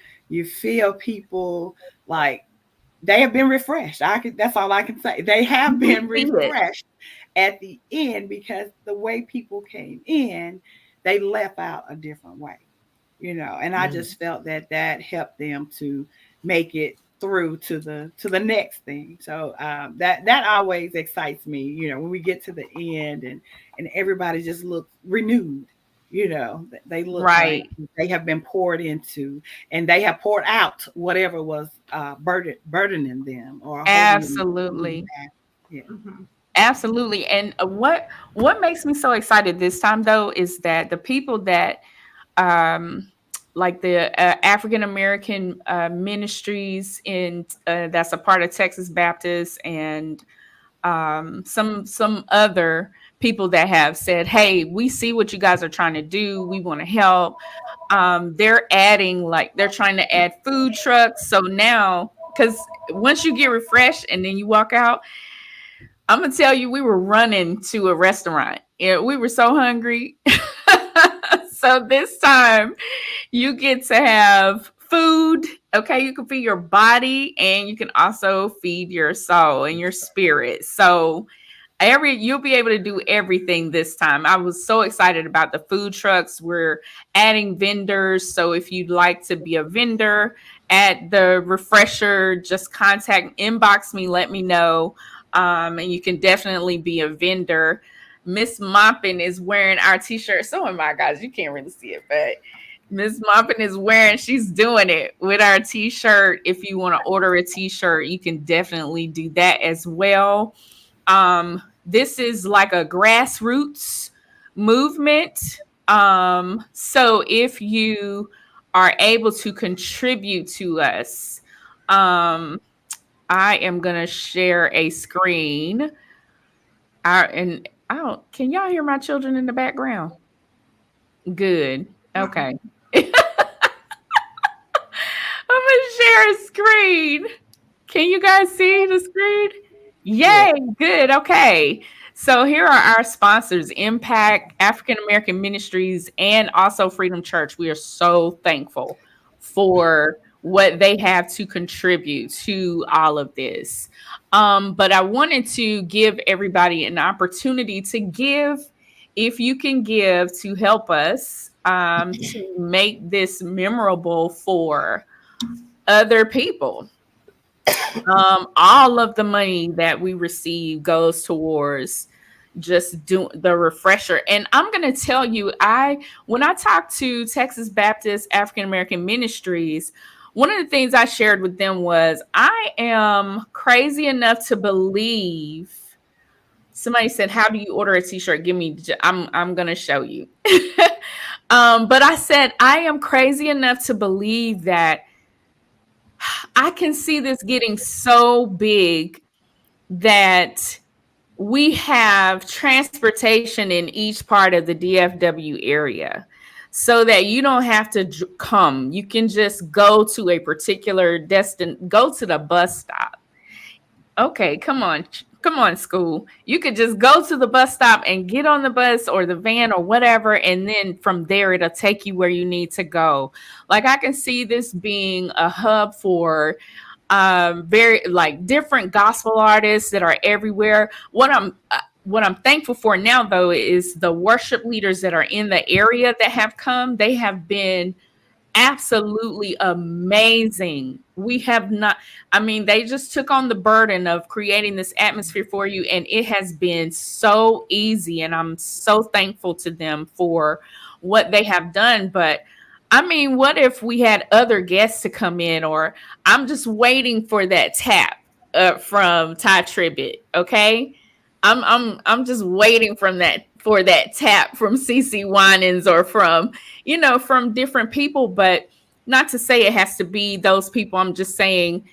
feel people like they have been refreshed. That's all I can say. They have You can been see it. refreshed at the end, because the way people came in, they left out a different way, and I Mm, just felt that that helped them to make it through to the next thing. So that always excites me, when we get to the end, and everybody just looks renewed. They look like Right. they have been poured into, and they have poured out whatever was burdening them or holding them Absolutely. back. Yeah. Mhm. Absolutely. And what makes me so excited this time though is that the people that um like the African American ministries in that's a part of Texas Baptist, and some other people that have said, hey, we see what you guys are trying to do, we want to help. They're adding, like they're trying to add food trucks. So now, because once you get refreshed and then you walk out, I'm gonna tell you, we were running to a restaurant. Yeah, we were so hungry. So this time you get to have food. Okay, you can feed your body and you can also feed your soul and your spirit. So you'll be able to do everything this time. I was so excited about the food trucks. We're adding vendors. So if you'd like to be a vendor at the refresher, just inbox me, let me know. And you can definitely be a vendor. Miss Moppin is wearing our t-shirt. So, oh my gosh, you can't really see it, but Miss Moppin is she's doing it with our t-shirt. If you want to order a t-shirt, you can definitely do that as well. This is like a grassroots movement. So if you are able to contribute to us, um, I am gonna share a screen. And I don't, can y'all hear my children in the background? Good. Okay. I'm gonna share a screen. Can you guys see the screen? yes. Yay, good. Okay. So here are our sponsors: Impact, African American Ministries, and also Freedom Church. We are so thankful for what they have to contribute to all of this. But I wanted to give everybody an opportunity to give, if you can give, to help us to make this memorable for other people. All of the money that we receive goes towards just doing the refresher. And I'm going to tell you, when I talked to Texas Baptist African American Ministries, one of the things I shared with them was I am crazy enough to believe. Somebody said, "How do you order a t-shirt? Give me I'm going to show you." But I said I am crazy enough to believe that I can see this getting so big that we have transportation in each part of the DFW area so that you don't have to come. You can just go to a particular go to the bus stop. Okay, come on. Come on, school. You could just go to the bus stop and get on the bus or the van or whatever. And then from there, it'll take you where you need to go. Like, I can see this being a hub for very like different gospel artists that are everywhere. What I'm thankful for now, though, is the worship leaders that are in the area that have come. They have been absolutely amazing. We have not, I mean, they just took on the burden of creating this atmosphere for you, and it has been so easy. And I'm so thankful to them for what they have done. But I mean, what if we had other guests to come in, or I'm just waiting for that tap from Ty Tribbett, okay? I'm just waiting for that tap from CC Winans or from, from different people, but not to say it has to be those people. I'm just saying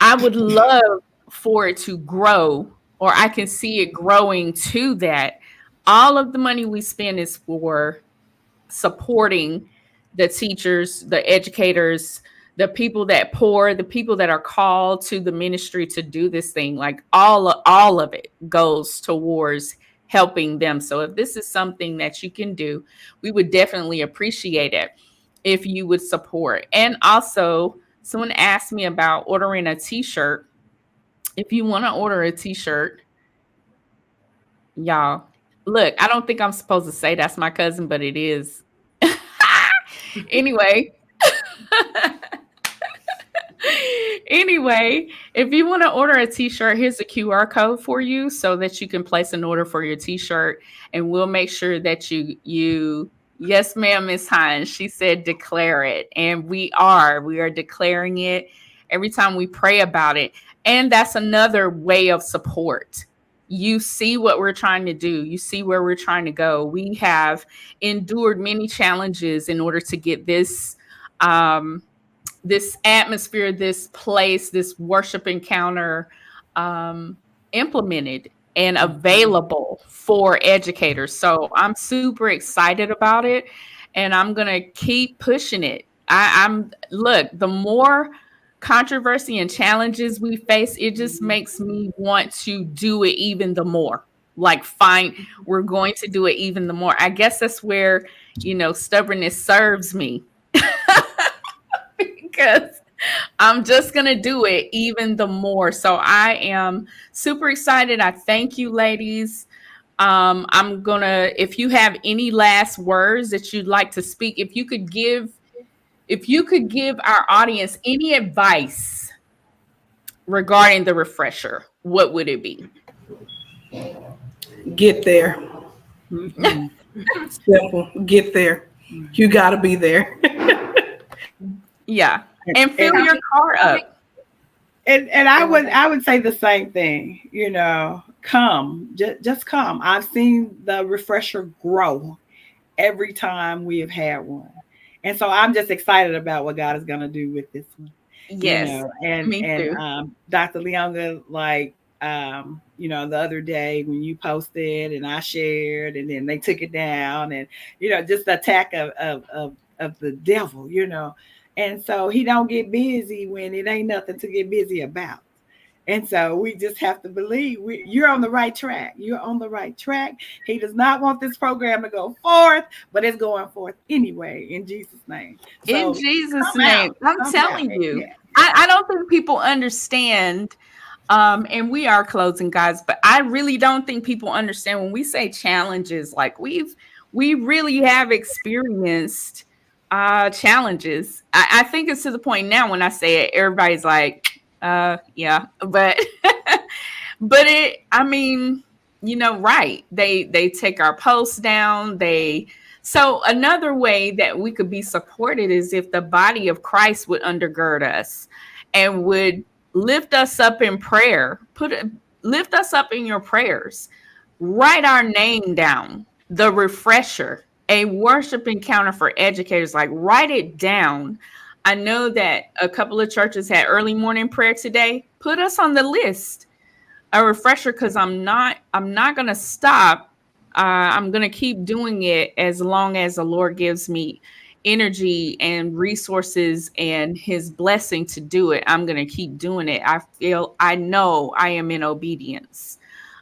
I would love for it to grow, or I can see it growing to that. All of the money we spend is for supporting the teachers, the educators, the people that pour, the people that are called to the ministry to do this thing. Like all of it goes towards helping them. So if this is something that you can do, we would definitely appreciate it if you would support. And also, someone asked me about ordering a t-shirt. If you want to order a t-shirt, y'all, look, I don't think I'm supposed to say that's my cousin, but it is. Anyway, if you want to order a t-shirt, here's a QR code for you so that you can place an order for your t-shirt, and we'll make sure that you yes, ma'am, Miss Hines. She said declare it, and we are declaring it every time we pray about it. And that's another way of support. You see what we're trying to do. You see where we're trying to go. We have endured many challenges in order to get this this atmosphere, this place, this worship encounter implemented and available for educators. So I'm super excited about it, and I'm going to keep pushing it. Look, the more controversy and challenges we face, it just makes me want to do it even the more. Like, fine, we're going to do it even the more. I guess that's where, stubbornness serves me. Because I'm just going to do it even the more. So I am super excited. I thank you, ladies. If you have any last words that you'd like to speak, if you could give our audience any advice regarding the refresher, what would it be? Get there. Simple. Get there. You got to be there. Yeah. And fill your car up. And I would say the same thing, come, just come. I've seen the refresher grow every time we have had one. And so I'm just excited about what God is going to do with this one. Yes. Me too. Dr. Leonga, the other day when you posted and I shared, and then they took it down, and, just the attack of the devil, And so he don't get busy when it ain't nothing to get busy about. And so we just have to believe you're on the right track. You're on the right track. He does not want this program to go forth, but it's going forth anyway, in Jesus' name. So in Jesus' name. I'm telling you, yeah. I don't think people understand. And we are closing, guys, but I really don't think people understand when we say challenges, like we really have experienced challenges. I think it's to the point now when I say it, everybody's like, yeah, but right. They take our posts down. So another way that we could be supported is if the body of Christ would undergird us and would lift us up in prayer, lift us up in your prayers, write our name down, the refresher, a worship encounter for educators, like write it down. I know that a couple of churches had early morning prayer today. Put us on the list. a refresher because I'm not gonna stop. I'm gonna keep doing it as long as the Lord gives me energy and resources and his blessing to do it. I'm gonna keep doing it. I know I am in obedience.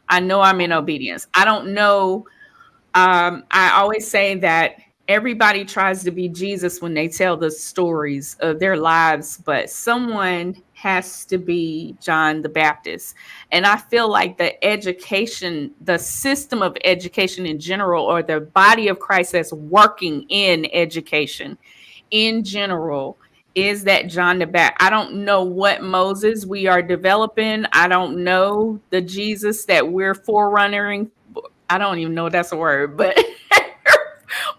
I know I'm in obedience. I don't know. I always say that everybody tries to be Jesus when they tell the stories of their lives, but someone has to be John the Baptist. And I feel like the education, the system of education in general, or the body of Christ that's working in education in general, is that John the Baptist. I don't know what Moses we are developing. I don't know the Jesus that we're forerunnering. I don't even know if that's a word, but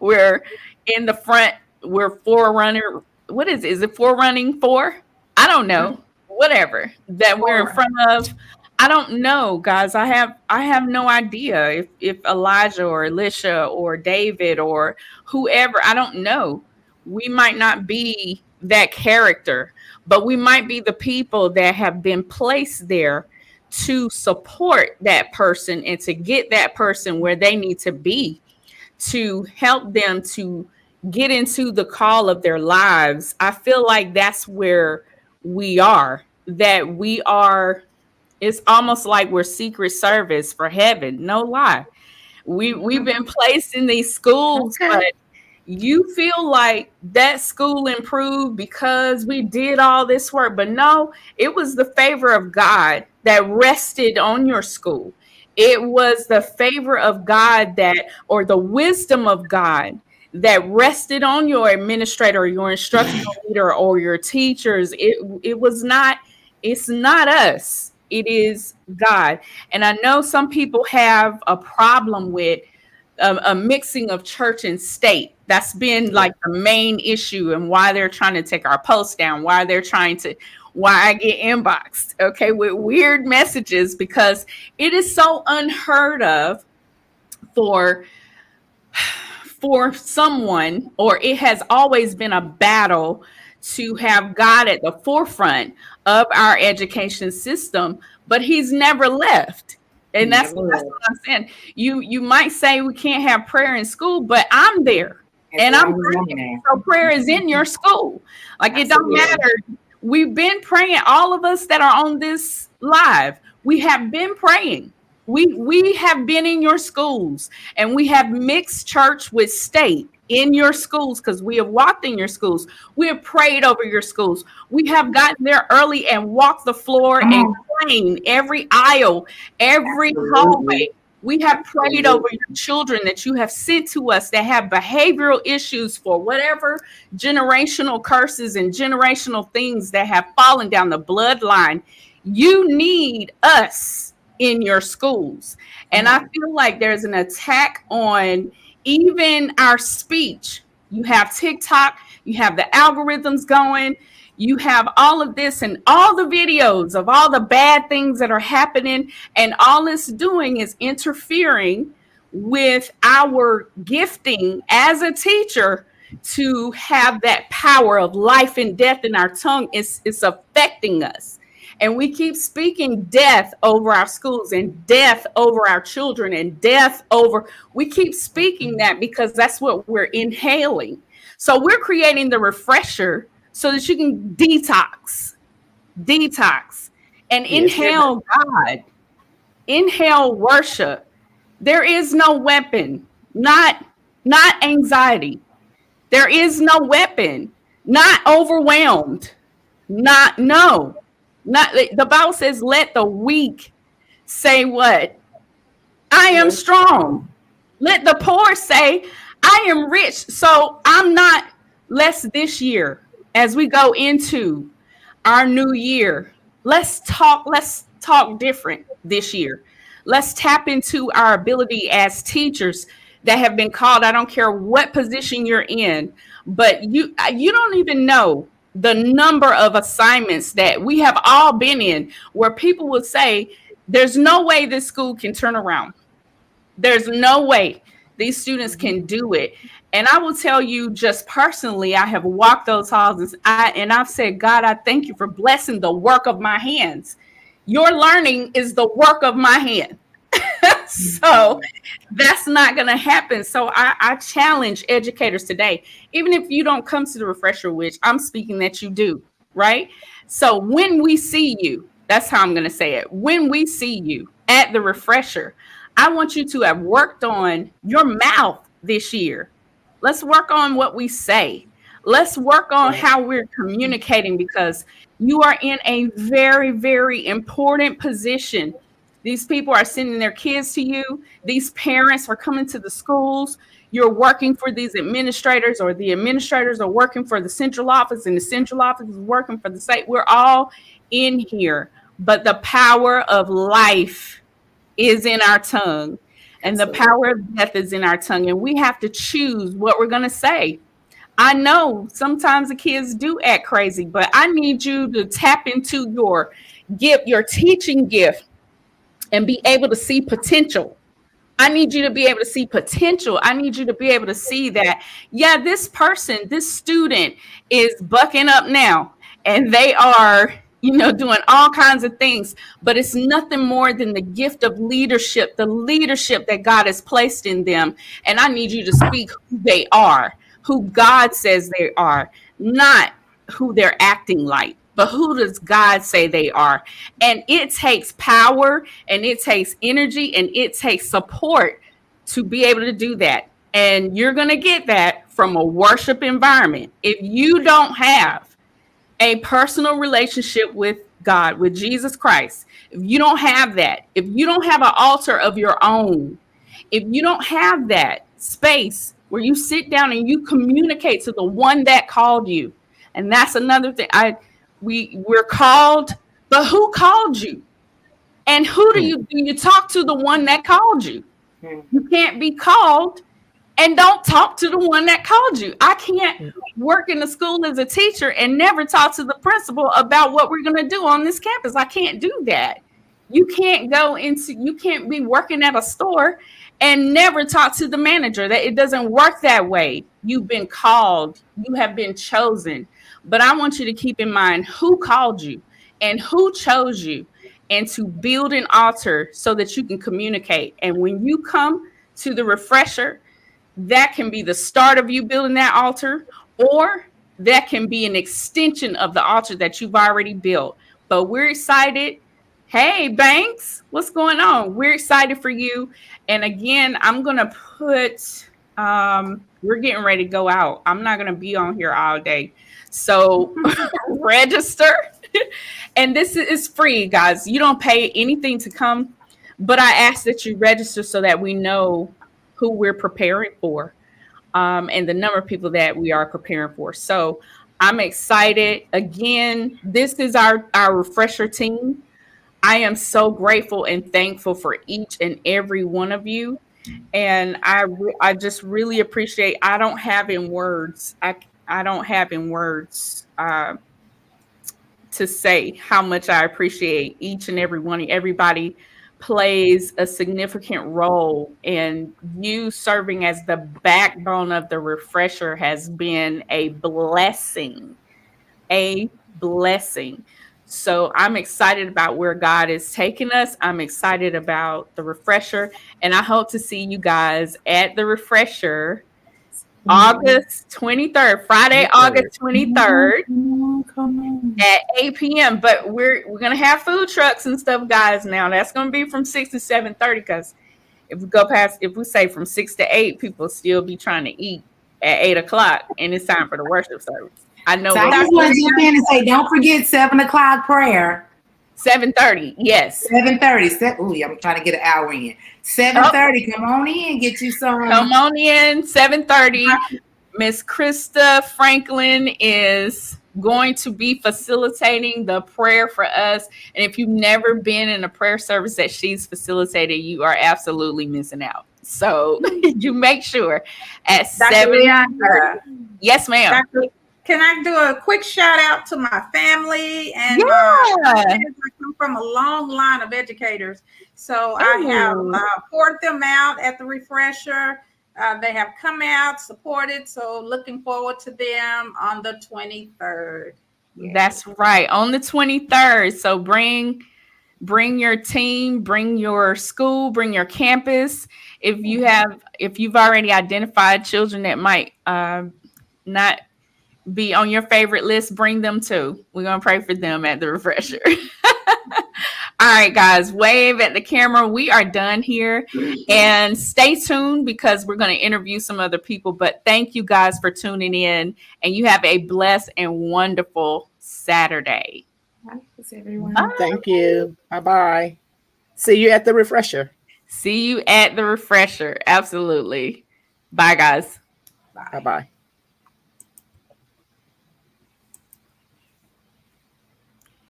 we're in the front. We're forerunner. What is it? Is it forerunning for? I don't know. Whatever that we're in front of. I don't know, guys. I have no idea if Elijah or Elisha or David or whoever. I don't know. We might not be that character, but we might be the people that have been placed there to support that person and to get that person where they need to be, to help them to get into the call of their lives. I feel like that's where we are, that we are, it's almost like we're secret service for heaven. No lie. We've been placed in these schools, Okay. but you feel like that school improved because we did all this work. But no, it was the favor of God that rested on your school. It was the favor of God that, or the wisdom of God that rested on your administrator, your instructional leader, or your teachers. It was not, it's not us. It is God. And I know some people have a problem with a mixing of church and state. That's been like the main issue, and why they're trying to take our posts down, why I get inboxed, okay, with weird messages, because it is so unheard of for someone, or it has always been a battle to have God at the forefront of our education system, but he's never left. And that's what I'm saying. You might say we can't have prayer in school, but I'm there. And I'm praying. So prayer is in your school. Like, it don't matter. We've been praying. All of us that are on this live, we have been praying. We have been in your schools, and we have mixed church with state in your schools, because we have walked in your schools. We have prayed over your schools. We have gotten there early and walked the floor and cleaned every aisle, every hallway. We have prayed over your children that you have sent to us that have behavioral issues for whatever generational curses and generational things that have fallen down the bloodline. You need us in your schools. And I feel like there's an attack on even our speech. You have TikTok, you have the algorithms going, you have all of this and all the videos of all the bad things that are happening, and all it's doing is interfering with our gifting as a teacher to have that power of life and death in our tongue. It's affecting us. And we keep speaking death over our schools and death over our children and death over, we keep speaking that because that's what we're inhaling. So we're creating the refresher so that you can detox and inhale God, inhale worship. There is no weapon, not anxiety. There is no weapon, not overwhelmed, not the Bible says, let the weak say what? I am strong. Let the poor say, I am rich. So I'm not less this year as we go into our new year. Let's talk different this year. Let's tap into our ability as teachers that have been called. I don't care what position you're in, but you don't even know the number of assignments that we have all been in where people will say, there's no way this school can turn around. There's no way these students can do it. And I will tell you, just personally, I have walked those halls and I've said, God, I thank you for blessing the work of my hands. Your learning is the work of my hand. So that's not going to happen. So I challenge educators today, even if you don't come to the refresher, which I'm speaking that you do, right? So when we see you, that's how I'm going to say it. When we see you at the refresher, I want you to have worked on your mouth this year. Let's work on what we say. Let's work on how we're communicating, because you are in a very, very important position. These people are sending their kids to you. These parents are coming to the schools. You're working for these administrators, or the administrators are working for the central office, and the central office is working for the state. We're all in here, but the power of life is in our tongue, and the power of death is in our tongue. And we have to choose what we're going to say. I know sometimes the kids do act crazy, but I need you to tap into your gift, your teaching gift, and be able to see potential. I need you to be able to see potential. I need you to be able to see that, yeah, this person, this student is bucking up now, and they are, doing all kinds of things, but it's nothing more than the gift of leadership, the leadership that God has placed in them. And I need you to speak who they are, who God says they are, not who they're acting like, but who does God say they are? And it takes power, and it takes energy, and it takes support to be able to do that. And you're going to get that from a worship environment. If you don't have a personal relationship with God, with Jesus Christ, if you don't have that, if you don't have an altar of your own, if you don't have that space where you sit down and you communicate to the one that called you, and that's another thing. We're called, but who called you? And who do you talk to? The one that called you. You can't be called and don't talk to the one that called you. I can't work in the school as a teacher and never talk to the principal about what we're going to do on this campus. I can't do that. You can't be working at a store and never talk to the manager. That it doesn't work that way. You've been called, you have been chosen. But I want you to keep in mind who called you and who chose you, and to build an altar so that you can communicate. And when you come to the refresher, that can be the start of you building that altar, or that can be an extension of the altar that you've already built. But we're excited. Hey, Banks, what's going on? We're excited for you. And again, I'm going to put, we're getting ready to go out. I'm not going to be on here all day. So register. And this is free, guys. You don't pay anything to come, but I ask that you register so that we know who we're preparing for, and the number of people that we are preparing for. So I'm excited. Again, this is our refresher team. I am so grateful and thankful for each and every one of you. And I just really appreciate, I don't have in words to say how much I appreciate each and every one. Everybody plays a significant role, and you serving as the backbone of the refresher has been a blessing. So I'm excited about where God is taking us. I'm excited about the refresher, and I hope to see you guys at the refresher August 23rd, Friday, August 23rd at 8 p.m. But we're going to have food trucks and stuff, guys. Now that's going to be from 6 to 7:30, because if we say from 6 to 8, people still be trying to eat at 8 o'clock, and it's time for the worship service. I know. So I just want to jump in and say, don't forget 7 o'clock prayer. 7:30, yes. 7:30. Ooh, I'm trying to get an hour in. 7:30. Come on in, get you some. Come on in. 7:30. Miss Krista Franklin is going to be facilitating the prayer for us. And if you've never been in a prayer service that she's facilitated, you are absolutely missing out. So you make sure at 7. Yes, ma'am. Can I do a quick shout out to my family and I come from a long line of educators. So I have poured them out at the refresher. They have come out, supported. So looking forward to them on the 23rd. That's right, on the 23rd. So bring bring your team, bring your school, bring your campus. If you've already identified children that might not be on your favorite list, bring them too. We're going to pray for them at the refresher. All right, guys, wave at the camera. We are done here. And stay tuned because we're going to interview some other people. But thank you guys for tuning in. And you have a blessed and wonderful Saturday. Thanks, everyone. Bye. Thank you. Bye-bye. See you at the refresher. See you at the refresher. Absolutely. Bye, guys. Bye-bye.